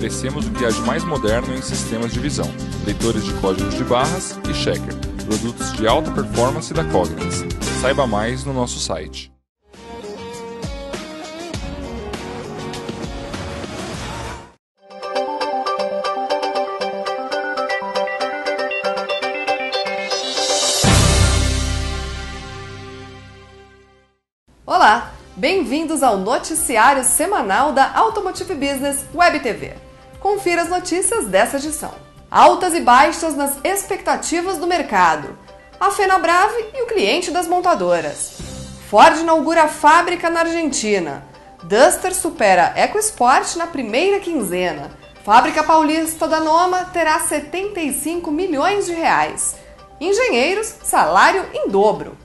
Oferecemos o que há de mais moderno em sistemas de visão, leitores de códigos de barras e checker, produtos de alta performance da Cognex. Saiba mais no nosso site. Olá, bem-vindos ao noticiário semanal da Automotive Business Web TV. Confira as notícias dessa edição. Altas e baixas nas expectativas do mercado. A Fenabrave e o cliente das montadoras. Ford inaugura fábrica na Argentina. Duster supera EcoSport na primeira quinzena. Fábrica paulista da Noma terá 75 milhões de reais. Engenheiros, salário em dobro.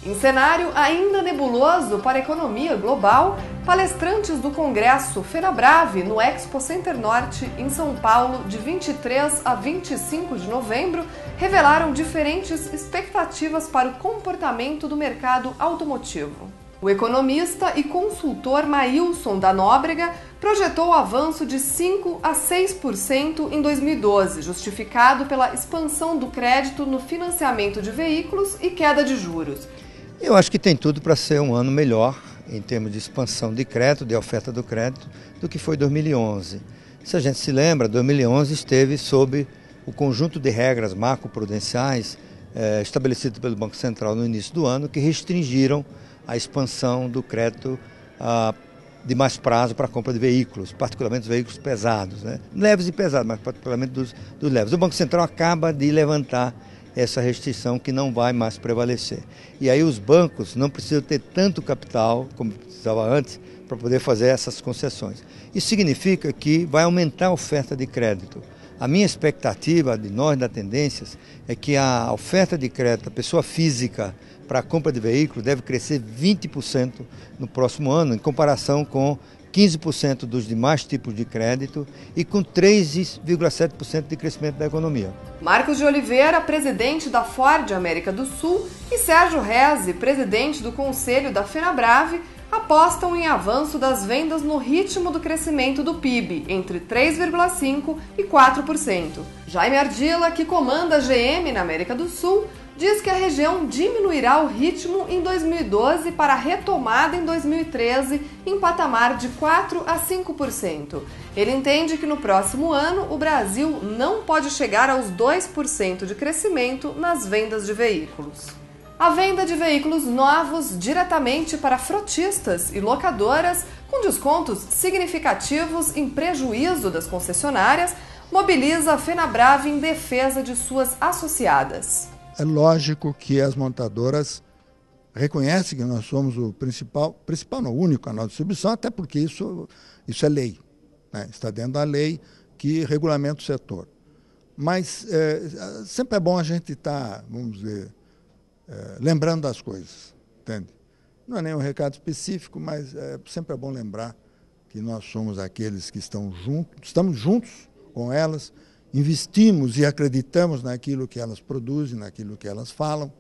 Em cenário ainda nebuloso para a economia global, palestrantes do Congresso Fenabrave no Expo Center Norte, em São Paulo, de 23 a 25 de novembro, revelaram diferentes expectativas para o comportamento do mercado automotivo. O economista e consultor Maílson da Nóbrega projetou o avanço de 5 a 6% em 2012, justificado pela expansão do crédito no financiamento de veículos e queda de juros. Eu acho que tem tudo para ser um ano melhor em termos de expansão de crédito, de oferta do crédito, do que foi 2011. Se a gente se lembra, 2011 esteve sob o conjunto de regras macroprudenciais estabelecido pelo Banco Central no início do ano, que restringiram a expansão do crédito de mais prazo para a compra de veículos, particularmente os veículos pesados, né? Leves e pesados, mas particularmente dos leves. O Banco Central acaba de levantar essa restrição que não vai mais prevalecer. E aí os bancos não precisam ter tanto capital como precisava antes para poder fazer essas concessões. Isso significa que vai aumentar a oferta de crédito. A minha expectativa de nós, da Tendências, é que a oferta de crédito da pessoa física para a compra de veículos deve crescer 20% no próximo ano, em comparação com 15% dos demais tipos de crédito e com 3,7% de crescimento da economia. Marcos de Oliveira, presidente da Ford América do Sul, e Sérgio Reze, presidente do Conselho da Fenabrave, apostam em avanço das vendas no ritmo do crescimento do PIB, entre 3,5% e 4%. Jaime Ardila, que comanda a GM na América do Sul, diz que a região diminuirá o ritmo em 2012 para a retomada em 2013 em patamar de 4% a 5%. Ele entende que no próximo ano o Brasil não pode chegar aos 2% de crescimento nas vendas de veículos. A venda de veículos novos diretamente para frotistas e locadoras, com descontos significativos em prejuízo das concessionárias, mobiliza a Fenabrave em defesa de suas associadas. É lógico que as montadoras reconhecem que nós somos o principal não, o único canal de distribuição, até porque isso é lei, né? Está dentro da lei que regulamenta o setor. Mas sempre é bom a gente estar, vamos dizer, lembrando das coisas, entende? Não é nenhum recado específico, mas sempre é bom lembrar que nós somos aqueles que estamos juntos com elas, investimos e acreditamos naquilo que elas produzem, naquilo que elas falam,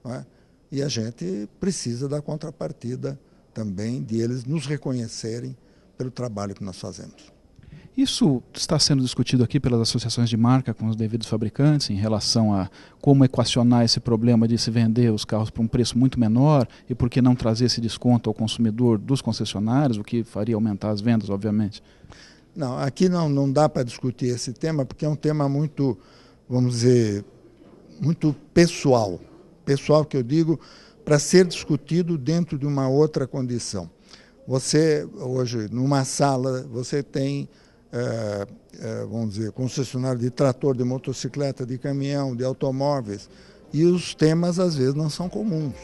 não é? E a gente precisa da contrapartida também de eles nos reconhecerem pelo trabalho que nós fazemos. Isso está sendo discutido aqui pelas associações de marca com os devidos fabricantes em relação a como equacionar esse problema de se vender os carros por um preço muito menor e por que não trazer esse desconto ao consumidor dos concessionários, o que faria aumentar as vendas, obviamente? Não, aqui não dá para discutir esse tema, porque é um tema muito, vamos dizer, muito pessoal. Pessoal que eu digo, para ser discutido dentro de uma outra condição. Você, hoje, numa sala, você tem, vamos dizer, concessionário de trator, de motocicleta, de caminhão, de automóveis, e os temas, às vezes, não são comuns.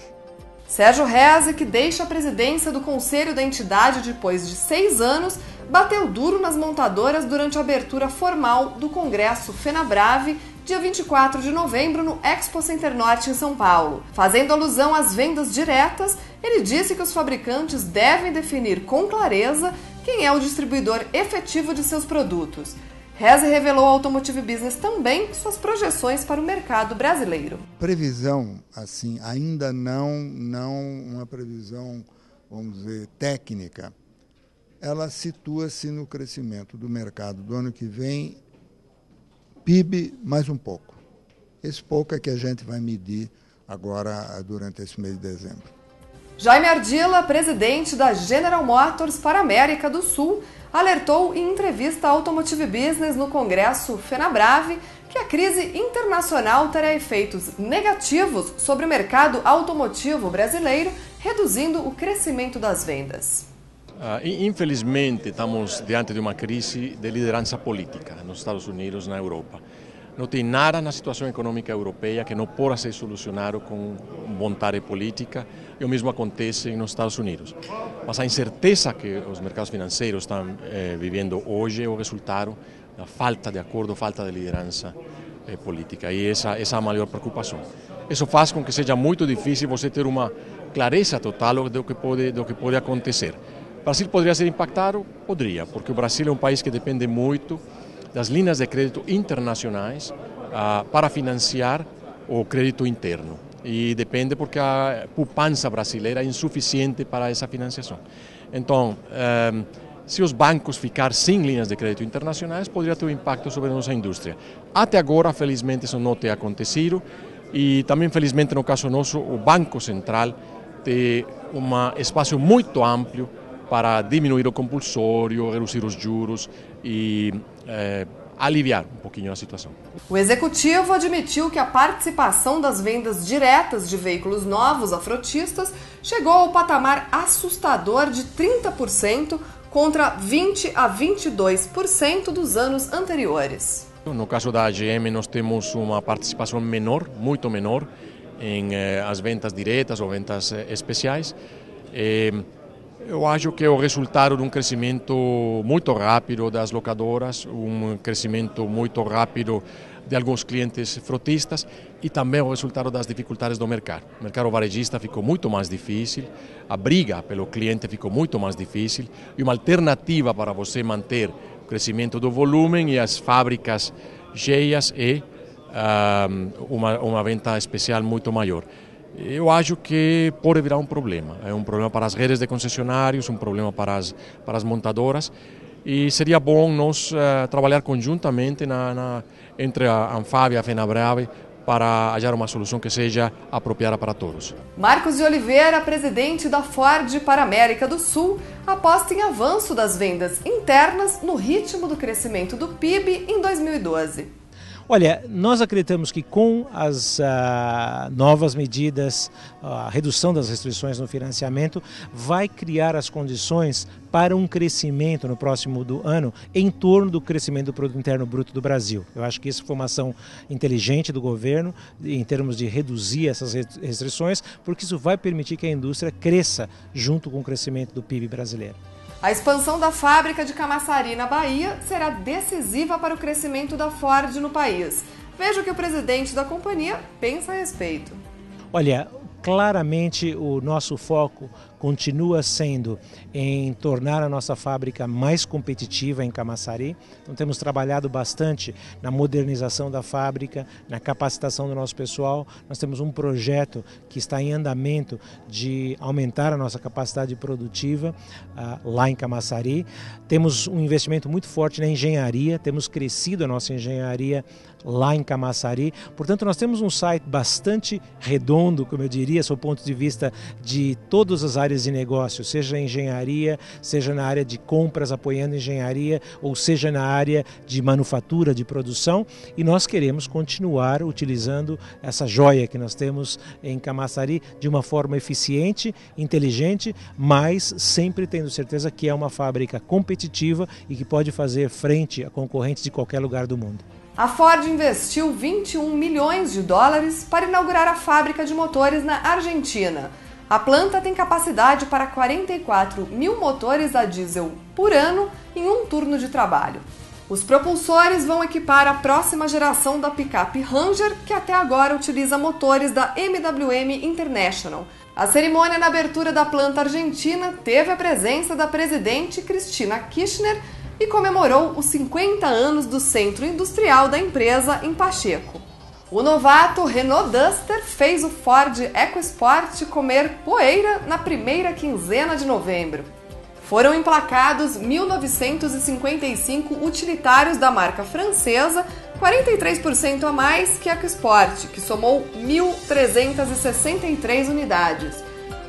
Sérgio Reze, que deixa a presidência do Conselho da entidade depois de 6 anos, bateu duro nas montadoras durante a abertura formal do Congresso Fenabrave, dia 24 de novembro, no Expo Center Norte, em São Paulo. Fazendo alusão às vendas diretas, ele disse que os fabricantes devem definir com clareza quem é o distribuidor efetivo de seus produtos. Reze revelou ao Automotive Business também suas projeções para o mercado brasileiro. Previsão, assim, ainda não uma previsão, vamos dizer, técnica, ela situa-se no crescimento do mercado do ano que vem, PIB mais um pouco. Esse pouco é que a gente vai medir agora durante esse mês de dezembro. Jaime Ardila, presidente da General Motors para a América do Sul, alertou em entrevista à Automotive Business no Congresso FenaBrave que a crise internacional terá efeitos negativos sobre o mercado automotivo brasileiro, reduzindo o crescimento das vendas. Infelizmente, estamos diante de uma crise de liderança política nos Estados Unidos e na Europa. Não tem nada na situação econômica europeia que não possa ser solucionado com vontade política, e o mesmo acontece nos Estados Unidos. Mas a incerteza que os mercados financeiros estão vivendo hoje é o resultado da falta de acordo, falta de liderança política, e essa é a maior preocupação. Isso faz com que seja muito difícil você ter uma clareza total do que pode acontecer. O Brasil poderia ser impactado? Poderia, porque o Brasil é um país que depende muito das linhas de crédito internacionais para financiar o crédito interno. E depende porque a poupança brasileira é insuficiente para essa financiação. Então, se os bancos ficarem sem linhas de crédito internacionais, poderia ter um impacto sobre a nossa indústria. Até agora, felizmente, isso não tem acontecido. E também, felizmente, no caso nosso, o Banco Central tem um espaço muito amplo para diminuir o compulsório, reduzir os juros e aliviar um pouquinho a situação. O executivo admitiu que a participação das vendas diretas de veículos novos a frotistas chegou ao patamar assustador de 30% contra 20% a 22% dos anos anteriores. No caso da GM, nós temos uma participação menor, muito menor, em as vendas diretas ou vendas especiais. Eu acho que é o resultado de um crescimento muito rápido das locadoras, um crescimento muito rápido de alguns clientes frotistas e também o resultado das dificuldades do mercado. O mercado varejista ficou muito mais difícil, a briga pelo cliente ficou muito mais difícil e uma alternativa para você manter o crescimento do volume e as fábricas cheias é uma venda especial muito maior. Eu acho que pode virar um problema. É um problema para as redes de concessionários, um problema para as montadoras. E seria bom nós trabalhar conjuntamente entre a Anfavea e a FenaBrave para achar uma solução que seja apropriada para todos. Marcos de Oliveira, presidente da Ford para a América do Sul, aposta em avanço das vendas internas no ritmo do crescimento do PIB em 2012. Olha, nós acreditamos que com as novas medidas, a redução das restrições no financiamento, vai criar as condições para um crescimento no próximo ano em torno do crescimento do Produto Interno Bruto do Brasil. Eu acho que isso foi uma ação inteligente do governo em termos de reduzir essas restrições, porque isso vai permitir que a indústria cresça junto com o crescimento do PIB brasileiro. A expansão da fábrica de Camaçari, na Bahia, será decisiva para o crescimento da Ford no país. Veja o que o presidente da companhia pensa a respeito. Olha, claramente o nosso foco continua sendo em tornar a nossa fábrica mais competitiva em Camaçari. Então temos trabalhado bastante na modernização da fábrica, na capacitação do nosso pessoal. Nós temos um projeto que está em andamento de aumentar a nossa capacidade produtiva lá em Camaçari. Temos um investimento muito forte na engenharia, temos crescido a nossa engenharia lá em Camaçari. Portanto, nós temos um site bastante redondo, como eu diria, sob o ponto de vista de todas as áreas de negócio, seja engenharia, seja na área de compras apoiando engenharia, ou seja na área de manufatura, de produção, e nós queremos continuar utilizando essa joia que nós temos em Camaçari de uma forma eficiente, inteligente, mas sempre tendo certeza que é uma fábrica competitiva e que pode fazer frente a concorrentes de qualquer lugar do mundo. A Ford investiu 21 milhões de dólares para inaugurar a fábrica de motores na Argentina. A planta tem capacidade para 44 mil motores a diesel por ano em um turno de trabalho. Os propulsores vão equipar a próxima geração da picape Ranger, que até agora utiliza motores da MWM International. A cerimônia na abertura da planta argentina teve a presença da presidente Cristina Kirchner e comemorou os 50 anos do centro industrial da empresa em Pacheco. O novato Renault Duster fez o Ford EcoSport comer poeira na primeira quinzena de novembro. Foram emplacados 1.955 utilitários da marca francesa, 43% a mais que a EcoSport, que somou 1.363 unidades.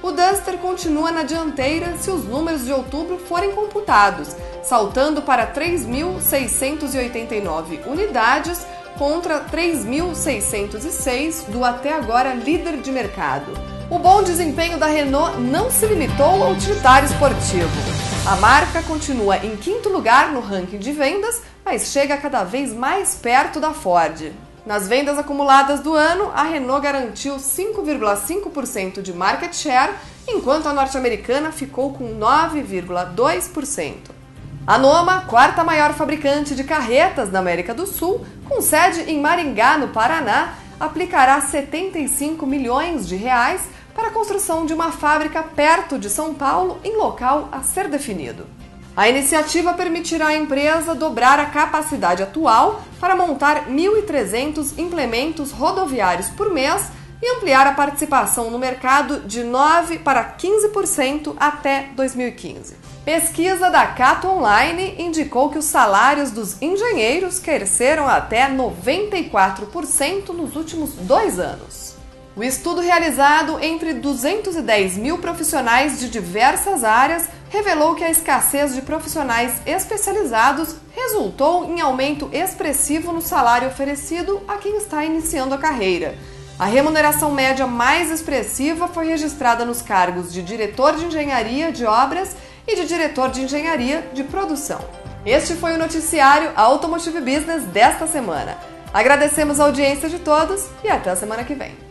O Duster continua na dianteira se os números de outubro forem computados, saltando para 3.689 unidades contra 3.606 do até agora líder de mercado. O bom desempenho da Renault não se limitou ao utilitário esportivo. A marca continua em quinto lugar no ranking de vendas, mas chega cada vez mais perto da Ford. Nas vendas acumuladas do ano, a Renault garantiu 5,5% de market share, enquanto a norte-americana ficou com 9,2%. A Noma, quarta maior fabricante de carretas da América do Sul, com sede em Maringá, no Paraná, aplicará 75 milhões de reais para a construção de uma fábrica perto de São Paulo, em local a ser definido. A iniciativa permitirá à empresa dobrar a capacidade atual para montar 1.300 implementos rodoviários por mês e ampliar a participação no mercado de 9% para 15% até 2015. Pesquisa da Cato Online indicou que os salários dos engenheiros cresceram até 94% nos últimos 2 anos. O estudo realizado entre 210 mil profissionais de diversas áreas revelou que a escassez de profissionais especializados resultou em aumento expressivo no salário oferecido a quem está iniciando a carreira. A remuneração média mais expressiva foi registrada nos cargos de diretor de engenharia de obras e de diretor de engenharia de produção. Este foi o noticiário Automotive Business desta semana. Agradecemos a audiência de todos e até a semana que vem.